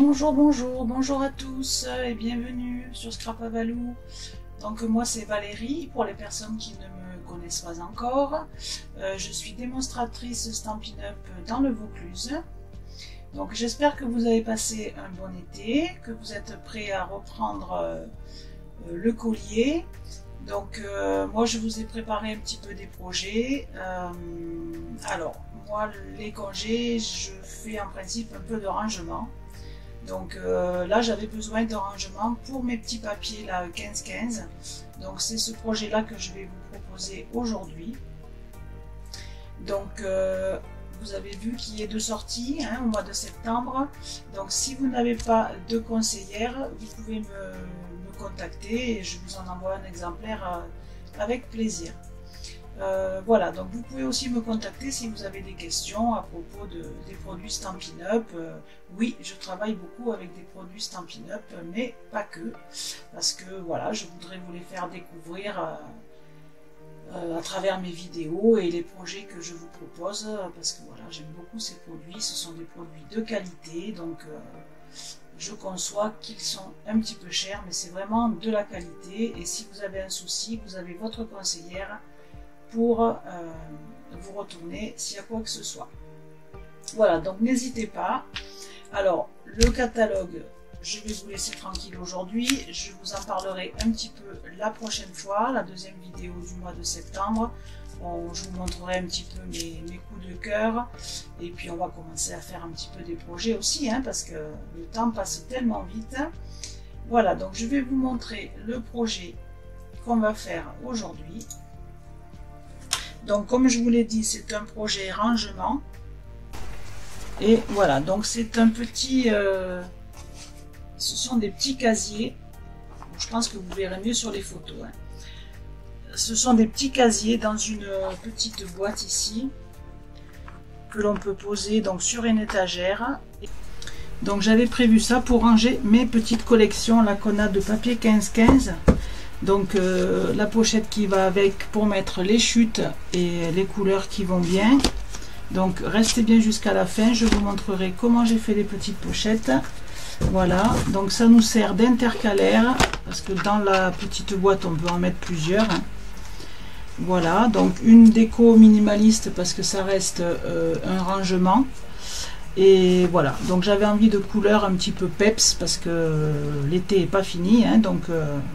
Bonjour à tous et bienvenue sur Scrapavalou. Donc moi c'est Valérie, pour les personnes qui ne me connaissent pas encore. Je suis démonstratrice Stampin' Up dans le Vaucluse. Donc j'espère que vous avez passé un bon été, que vous êtes prêts à reprendre le collier. Donc moi je vous ai préparé un petit peu des projets. Alors moi les congés, je fais en principe un peu de rangement. Donc là j'avais besoin de rangement pour mes petits papiers là 15-15. Donc c'est ce projet là que je vais vous proposer aujourd'hui. Donc vous avez vu qu'il y a deux sorties au mois de septembre. Donc si vous n'avez pas de conseillère, vous pouvez me contacter et je vous en envoie un exemplaire avec plaisir. Voilà, donc vous pouvez aussi me contacter si vous avez des questions à propos des produits Stampin' Up. Oui, je travaille beaucoup avec des produits Stampin' Up, mais pas que, parce que voilà, je voudrais vous les faire découvrir à travers mes vidéos et les projets que je vous propose, parce que voilà, j'aime beaucoup ces produits, ce sont des produits de qualité, donc je conçois qu'ils sont un petit peu chers, mais c'est vraiment de la qualité, et si vous avez un souci, vous avez votre conseillère pour vous retourner s'il y a quoi que ce soit. Voilà, donc n'hésitez pas. Alors, le catalogue, je vais vous laisser tranquille aujourd'hui. Je vous en parlerai un petit peu la prochaine fois, la deuxième vidéo du mois de septembre. Bon, je vous montrerai un petit peu mes coups de cœur. Et puis, on va commencer à faire un petit peu des projets aussi, parce que le temps passe tellement vite. Voilà, donc je vais vous montrer le projet qu'on va faire aujourd'hui. Donc comme je vous l'ai dit, c'est un projet rangement. Et voilà, donc c'est un petit... ce sont des petits casiers. Je pense que vous verrez mieux sur les photos. Ce sont des petits casiers dans une petite boîte ici, que l'on peut poser donc sur une étagère. Donc j'avais prévu ça pour ranger mes petites collections là qu'on a de papier 15-15. Donc la pochette qui va avec pour mettre les chutes et les couleurs qui vont bien. Donc restez bien jusqu'à la fin, je vous montrerai comment j'ai fait les petites pochettes. Voilà, donc ça nous sert d'intercalaire, parce que dans la petite boîte on peut en mettre plusieurs. Voilà, donc une déco minimaliste parce que ça reste un rangement. Et voilà, donc j'avais envie de couleurs un petit peu peps parce que l'été n'est pas fini, donc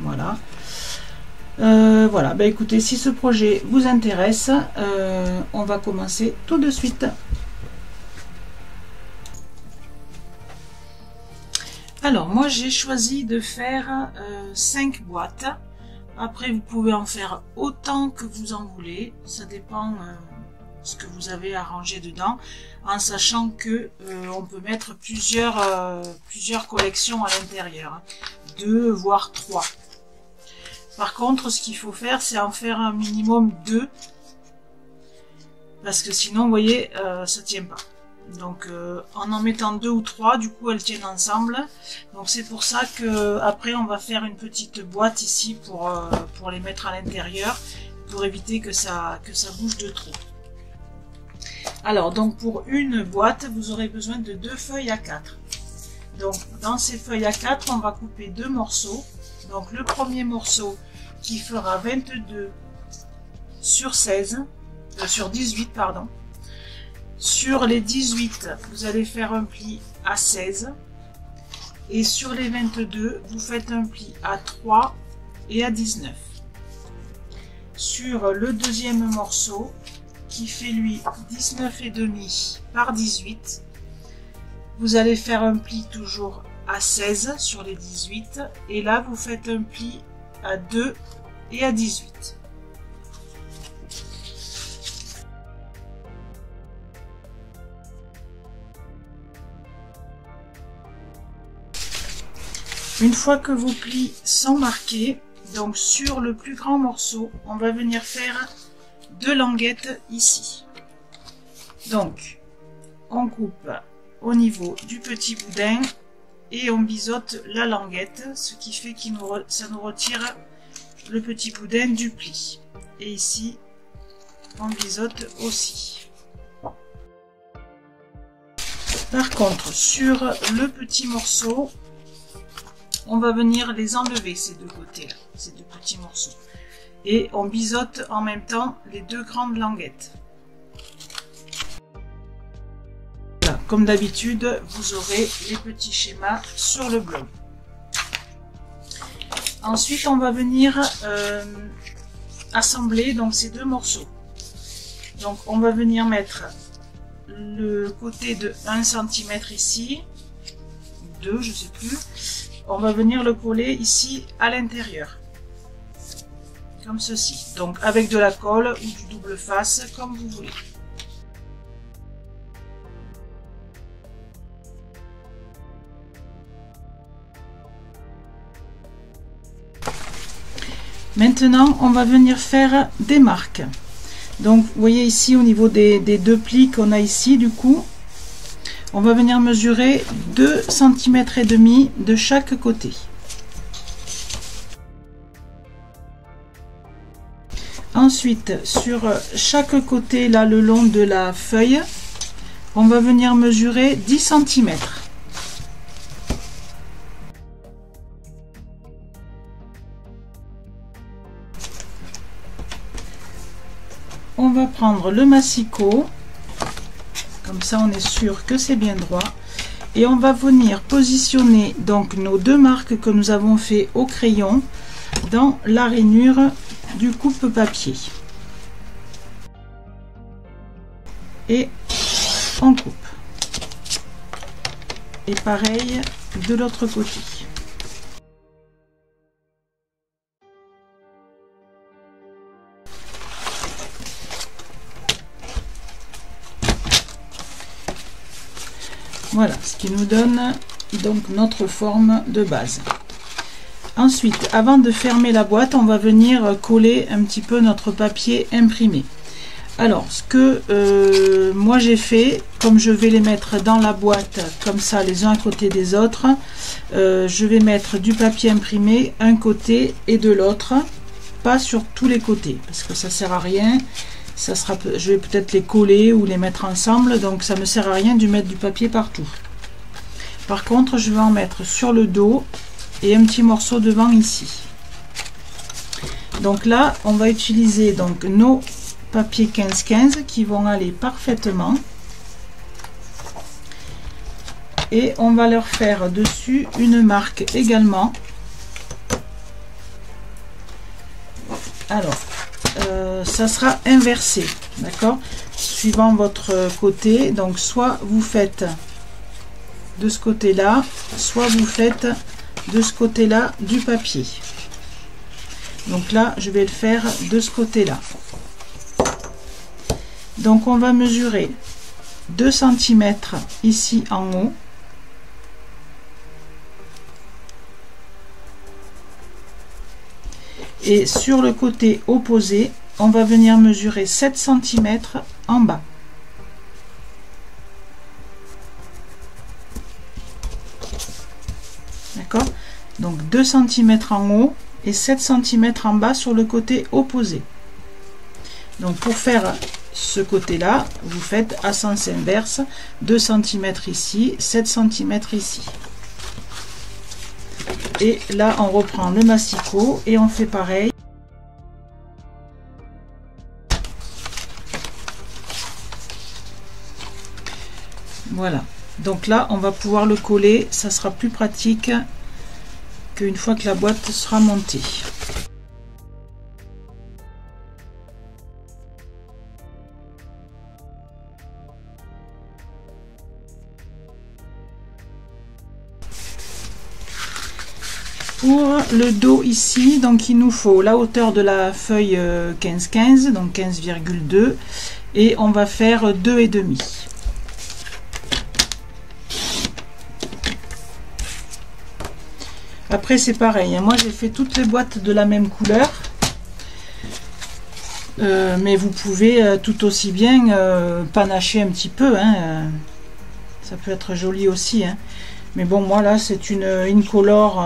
voilà. Voilà, bah écoutez, si ce projet vous intéresse, on va commencer tout de suite. Alors moi j'ai choisi de faire 5 boîtes. Après vous pouvez en faire autant que vous en voulez, ça dépend ce que vous avez à ranger dedans, en sachant que on peut mettre plusieurs collections à l'intérieur, 2 voire 3. Par contre, ce qu'il faut faire, c'est en faire un minimum 2, parce que sinon, vous voyez, ça tient pas. Donc, en mettant 2 ou 3, du coup, elles tiennent ensemble. Donc, c'est pour ça que après, on va faire une petite boîte ici pour les mettre à l'intérieur, pour éviter que ça bouge de trop. Alors, donc pour une boîte, vous aurez besoin de 2 feuilles A4. Donc, dans ces feuilles A4, on va couper 2 morceaux. Donc le premier morceau qui fera 22 sur 16, sur 18 pardon. Sur les 18, vous allez faire un pli à 16. Et sur les 22, vous faites un pli à 3 et à 19. Sur le deuxième morceau, qui fait lui 19,5 par 18, vous allez faire un pli toujours à 16 sur les 18 et là vous faites un pli à 2 et à 18. Une fois que vos plis sont marqués, donc sur le plus grand morceau, on va venir faire 2 languettes ici. Donc on coupe au niveau du petit boudin et on biseaute la languette, ce qui fait que ça nous retire le petit boudin du pli. Et ici, on biseaute aussi. Par contre, sur le petit morceau, on va venir les enlever, ces deux côtés-là, ces deux petits morceaux. Et on biseaute en même temps les deux grandes languettes. Voilà, comme d'habitude, vous aurez les petits schémas sur le blog. Ensuite, on va venir assembler donc ces deux morceaux. Donc, on va venir mettre le côté de 1 cm ici, 2, je sais plus. On va venir le coller ici à l'intérieur, comme ceci. Donc, avec de la colle ou du double face, comme vous voulez. Maintenant, on va venir faire des marques. Donc, vous voyez ici au niveau des deux plis qu'on a ici, du coup, on va venir mesurer 2,5 cm de chaque côté. Ensuite, sur chaque côté, là, le long de la feuille, on va venir mesurer 10 cm. On va prendre le massicot, comme ça on est sûr que c'est bien droit, et on va venir positionner donc nos deux marques que nous avons fait au crayon dans la rainure du coupe-papier. Et on coupe. Et pareil de l'autre côté. Voilà, ce qui nous donne donc notre forme de base. Ensuite, avant de fermer la boîte, on va venir coller un petit peu notre papier imprimé. Alors, ce que moi j'ai fait, comme je vais les mettre dans la boîte, comme ça, les uns à côté des autres, je vais mettre du papier imprimé un côté et de l'autre, pas sur tous les côtés, parce que ça sert à rien. Ça sera, je vais peut-être les coller ou les mettre ensemble, donc ça ne me sert à rien de mettre du papier partout. Par contre, je vais en mettre sur le dos et un petit morceau devant ici. Donc là, on va utiliser donc nos papiers 15-15 qui vont aller parfaitement. Et on va leur faire dessus une marque également. Alors, ça sera inversé, d'accord, suivant votre côté. Donc soit vous faites de ce côté là, soit vous faites de ce côté là du papier. Donc là je vais le faire de ce côté là. Donc on va mesurer 2 cm ici en haut, et sur le côté opposé on va venir mesurer 7 cm en bas. D'accord, donc 2 cm en haut et 7 cm en bas sur le côté opposé. Donc pour faire ce côté là, vous faites à sens inverse, 2 cm ici, 7 cm ici. Et là on reprend le massicot et on fait pareil. Voilà, donc là on va pouvoir le coller, ça sera plus pratique qu'une fois que la boîte sera montée. Pour le dos ici, donc il nous faut la hauteur de la feuille 15-15, donc 15,2, et on va faire 2,5. Après c'est pareil, hein. Moi j'ai fait toutes les boîtes de la même couleur, mais vous pouvez tout aussi bien panacher un petit peu, hein. Ça peut être joli aussi, hein. Mais bon, moi là c'est une incolore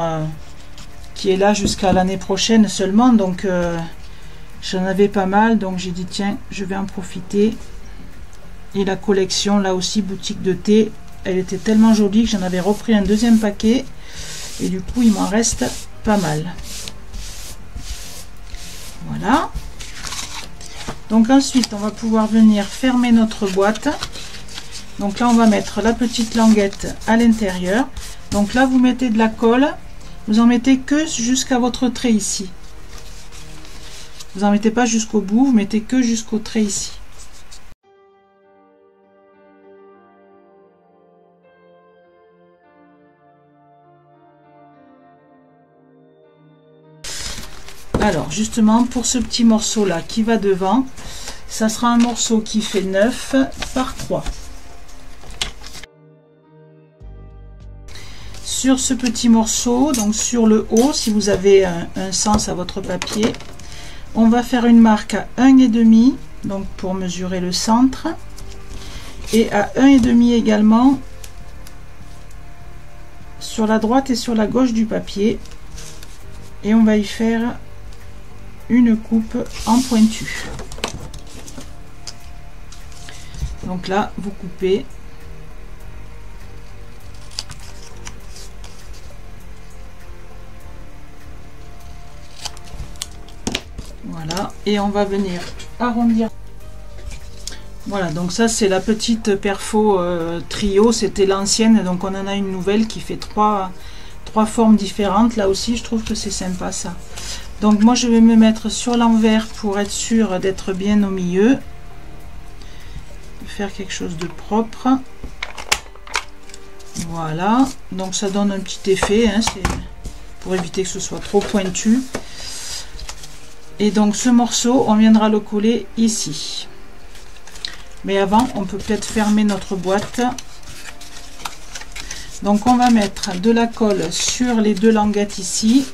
qui est là jusqu'à l'année prochaine seulement, donc j'en avais pas mal, donc j'ai dit tiens je vais en profiter. Et la collection là aussi boutique de thé, elle était tellement jolie que j'en avais repris un deuxième paquet. Et du coup, il m'en reste pas mal. Voilà. Donc ensuite, on va pouvoir venir fermer notre boîte. Donc là, on va mettre la petite languette à l'intérieur. Donc là, vous mettez de la colle. Vous en mettez que jusqu'à votre trait ici. Vous n'en mettez pas jusqu'au bout, vous mettez que jusqu'au trait ici. Alors justement, pour ce petit morceau là qui va devant, ça sera un morceau qui fait 9 par 3. Sur ce petit morceau, donc sur le haut, si vous avez un sens à votre papier, on va faire une marque à 1,5, donc pour mesurer le centre, et à 1,5 également sur la droite et sur la gauche du papier, et on va y faire une coupe en pointu. Donc là, vous coupez. Voilà, et on va venir arrondir. Voilà, donc ça c'est la petite perfo trio, c'était l'ancienne, donc on en a une nouvelle qui fait trois formes différentes. Là aussi je trouve que c'est sympa ça. Donc moi je vais me mettre sur l'envers pour être sûr d'être bien au milieu, faire quelque chose de propre. Voilà, donc ça donne un petit effet, hein, c'est pour éviter que ce soit trop pointu. Et donc ce morceau, on viendra le coller ici. Mais avant, on peut peut-être fermer notre boîte. Donc on va mettre de la colle sur les deux languettes ici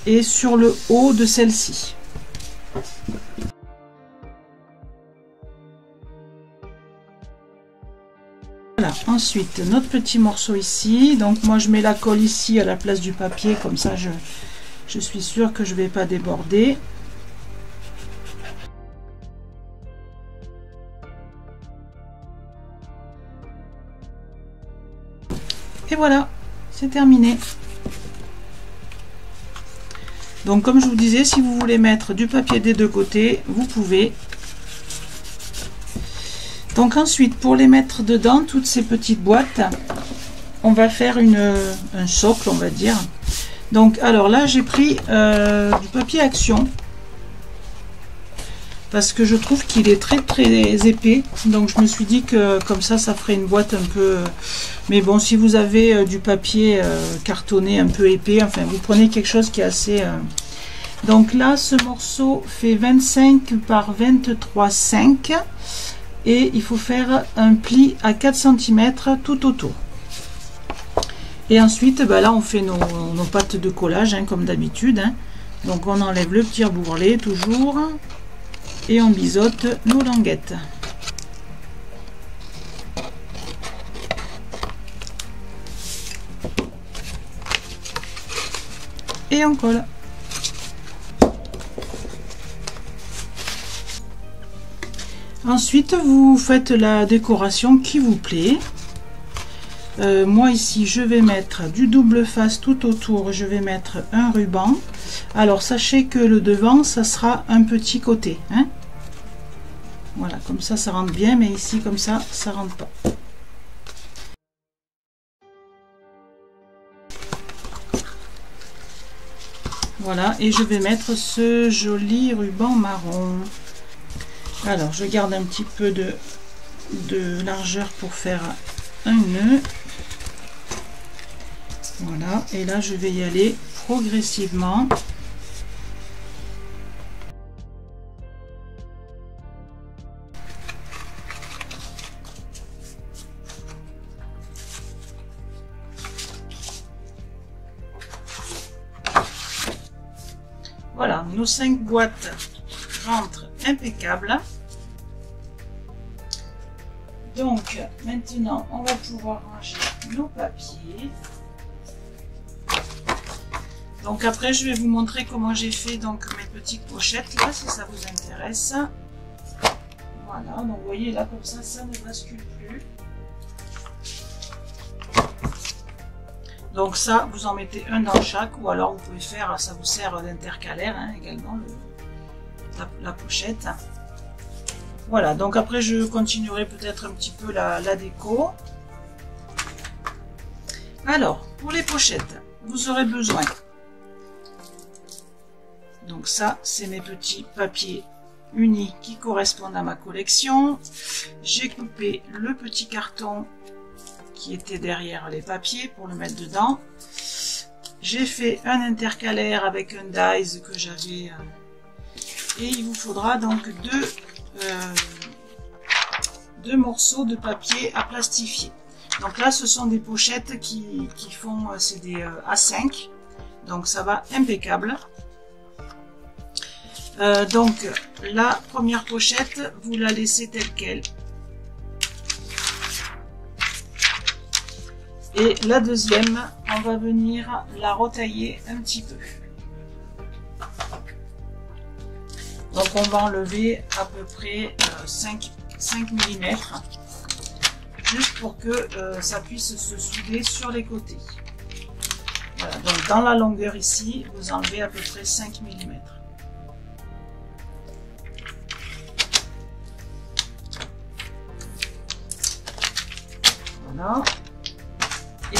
et sur le haut de celle-ci. Voilà, ensuite notre petit morceau ici. Donc moi je mets la colle ici à la place du papier, comme ça je suis sûre que je ne vais pas déborder. Et voilà, c'est terminé. Donc comme je vous disais, si vous voulez mettre du papier des deux côtés, vous pouvez. Donc ensuite, pour les mettre dedans, toutes ces petites boîtes, on va faire un socle, on va dire. Donc alors là, j'ai pris du papier Action. Parce que je trouve qu'il est très épais, donc je me suis dit que comme ça ferait une boîte un peu, mais bon, si vous avez du papier cartonné un peu épais, enfin vous prenez quelque chose qui est assez, donc là ce morceau fait 25 par 23,5 et il faut faire un pli à 4 cm tout autour. Et ensuite ben là on fait nos pâtes de collage, hein, comme d'habitude, hein. Donc on enlève le petit bourrelet toujours et on biseaute nos languettes. Et on colle. Ensuite, vous faites la décoration qui vous plaît. Moi ici, je vais mettre du double face tout autour. Je vais mettre un ruban. Alors, sachez que le devant, ça sera un petit côté, hein. Voilà, comme ça rentre bien, mais ici, comme ça rentre pas. Voilà, et je vais mettre ce joli ruban marron. Alors, je garde un petit peu de largeur pour faire un nœud. Voilà, et là, je vais y aller progressivement. Voilà, nos 5 boîtes rentrent impeccables. Donc maintenant, on va pouvoir ranger nos papiers. Donc après, je vais vous montrer comment j'ai fait donc mes petites pochettes là, si ça vous intéresse. Voilà, donc vous voyez là comme ça ne bascule plus. Donc ça, vous en mettez un dans chaque, ou alors vous pouvez faire, ça vous sert d'intercalaire hein, également, la pochette. Voilà, donc après je continuerai peut-être un petit peu la déco. Alors, pour les pochettes, vous aurez besoin. Donc ça, c'est mes petits papiers unis qui correspondent à ma collection. J'ai coupé le petit carton qui était derrière les papiers pour le mettre dedans. J'ai fait un intercalaire avec un dies que j'avais et il vous faudra donc deux morceaux de papier à plastifier. Donc là ce sont des pochettes qui font, c'est des A5, donc ça va impeccable. Donc la première pochette, vous la laissez telle quelle. Et la deuxième, on va venir la retailler un petit peu. Donc on va enlever à peu près 5 mm, juste pour que ça puisse se souder sur les côtés. Voilà, donc dans la longueur ici, vous enlevez à peu près 5 mm. Voilà.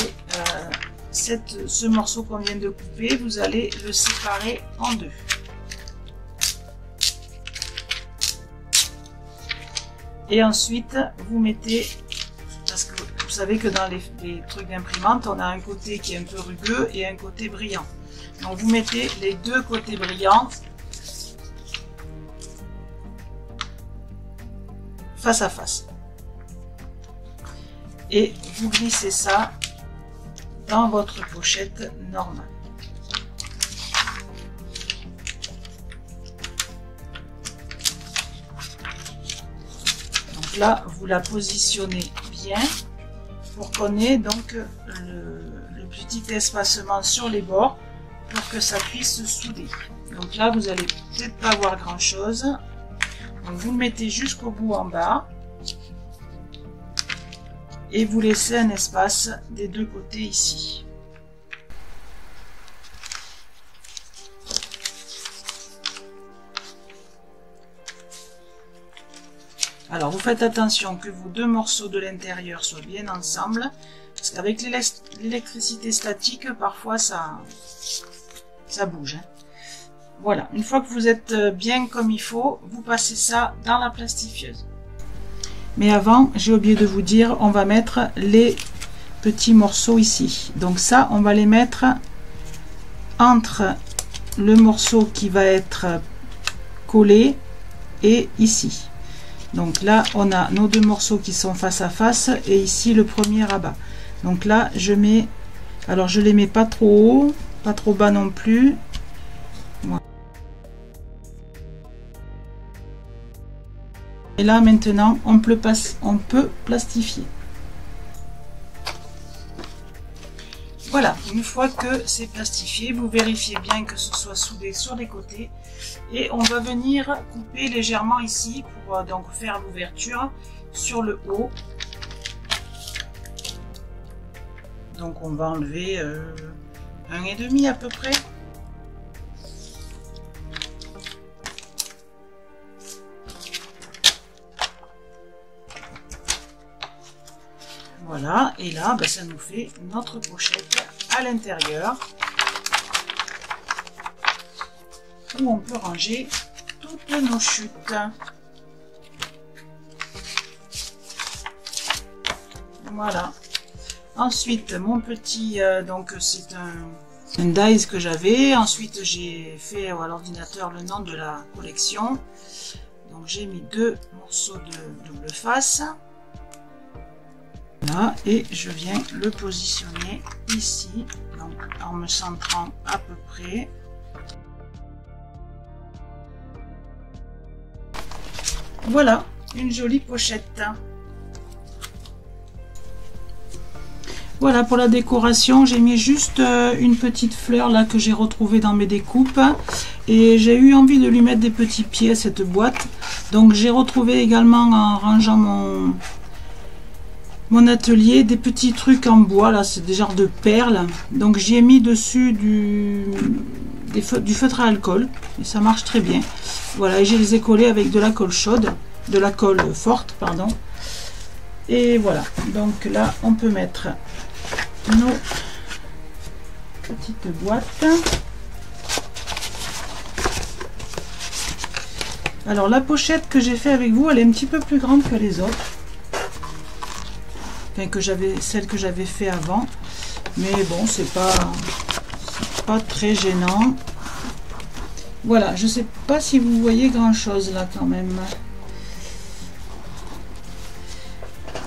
Et ce morceau qu'on vient de couper, vous allez le séparer en deux. Et ensuite, vous mettez, parce que vous savez que dans les trucs d'imprimante, on a un côté qui est un peu rugueux et un côté brillant. Donc vous mettez les deux côtés brillants face à face. Et vous glissez ça dans votre pochette normale. Donc là, vous la positionnez bien pour qu'on ait donc le petit espacement sur les bords pour que ça puisse se souder. Donc là, vous allez peut-être pas voir grand chose. Donc vous le mettez jusqu'au bout en bas. Et vous laissez un espace des deux côtés ici. Alors vous faites attention que vos deux morceaux de l'intérieur soient bien ensemble, parce qu'avec l'électricité statique, parfois ça bouge. Hein. Voilà, une fois que vous êtes bien comme il faut, vous passez ça dans la plastifieuse. Mais avant, j'ai oublié de vous dire, on va mettre les petits morceaux ici. Donc ça, on va les mettre entre le morceau qui va être collé et ici. Donc là, on a nos deux morceaux qui sont face à face et ici le premier rabat. Donc là, je mets, alors je les mets pas trop haut, pas trop bas non plus. Voilà. Et là maintenant on peut plastifier. Voilà, une fois que c'est plastifié, vous vérifiez bien que ce soit soudé sur les côtés et on va venir couper légèrement ici pour donc faire l'ouverture sur le haut. Donc on va enlever 1,5 à peu près. Voilà, et là, ben, ça nous fait notre pochette à l'intérieur où on peut ranger toutes nos chutes. Voilà. Ensuite, mon petit, donc c'est un dies que j'avais. Ensuite, j'ai fait à l'ordinateur le nom de la collection. Donc, j'ai mis 2 morceaux de double face. Là, et je viens le positionner ici, donc en me centrant à peu près. Voilà, une jolie pochette. Voilà pour la décoration, j'ai mis juste une petite fleur là que j'ai retrouvée dans mes découpes et j'ai eu envie de lui mettre des petits pieds à cette boîte. Donc j'ai retrouvé également en rangeant mon atelier, des petits trucs en bois, là c'est des genres de perles, donc j'y ai mis dessus du feutre à alcool, et ça marche très bien. Voilà, et je les ai collés avec de la colle chaude, de la colle forte, pardon. Et voilà, donc là on peut mettre nos petites boîtes. Alors la pochette que j'ai fait avec vous, elle est un petit peu plus grande que les autres. Enfin, celle que j'avais fait avant. Mais bon, c'est pas très gênant. Voilà, je sais pas si vous voyez grand chose là quand même.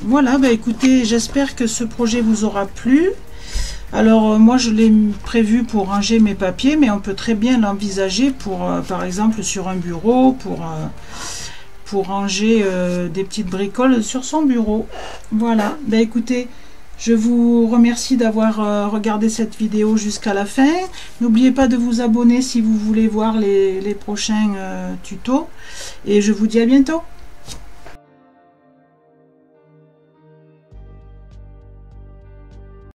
Voilà, bah écoutez, j'espère que ce projet vous aura plu. Alors moi je l'ai prévu pour ranger mes papiers, mais on peut très bien l'envisager pour par exemple sur un bureau, pour ranger des petites bricoles sur son bureau. Voilà, bah écoutez, je vous remercie d'avoir regardé cette vidéo jusqu'à la fin. N'oubliez pas de vous abonner si vous voulez voir les prochains tutos, et je vous dis à bientôt.